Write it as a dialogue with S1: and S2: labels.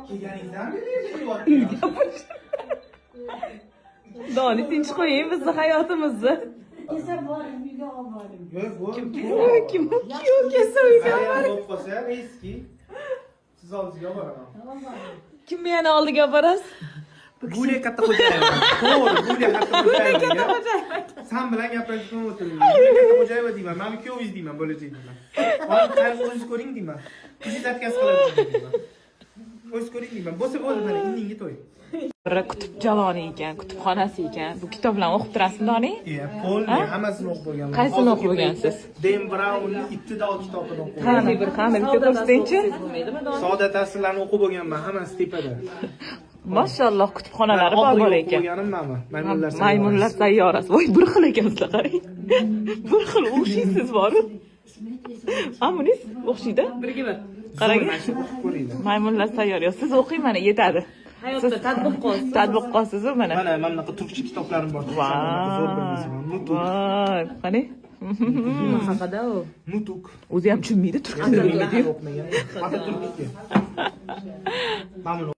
S1: Kelganingizdan beri
S2: Doni tinch qo'ying bizni hayotimizni.
S3: Kesa boring, uyga olib boring.
S2: Kim kelsa uyga
S1: bo'lib qolsa eski. Siz oldingizga boraman.
S2: Kimni yana oldiga borasiz?
S1: Gulya katta xo'jayeva. To'g'ri, Gulya katta xo'jayeva. Sen bilan gaplashib o'tirdim. Gulya katta xo'jayeva deyman. Men kuyovingiz deyman, bo'lajak deyman. Hozir qarab o'zingiz ko'ring deyman. Qizingiz zatkaz qiladi deyman. O'zingiz ko'ring deyman. Bo'lsa bo'ldi, mana indinga to'y.
S2: Kutub jaloni ekan, kutubxonasi ekan. Bu kitoblarni o'qib turasizmi, Doni?
S1: Polni hammasini o'qib bo'lganman.
S2: Qaysini o'qib bo'lgansiz?
S1: Dan Brownning ibtidoi kitobini o'qib
S2: Qani bir bitta ko'rsatingchi.
S1: Soda ta'sirlarni o'qib bo'lganman, hammasi tepada.
S2: Mashalloh, kutubxonalari bor ekan.
S1: O'qiganim manmi?
S2: Maymunlar sayyorasi. Voy, bir xil ekansizlar, qarang. Bir xil o'xshaysiz boru. Amuniz o'xshaydi. Birga bir. Qarang. Maymunlar sayyorasi. Siz o'qing, mana yetadi. Hayotda tadbiqqosiz-ku mana.
S1: Mana bunaqa turkcha kitoblarim bor. Zo'r bilmaysiz.
S2: Voy, qani?
S3: Nima haqida u?
S1: Nutuk.
S2: O'zi ham tushunmaydi turk tilini.
S1: O'qimagan. Faqat turkcha. Mamnun.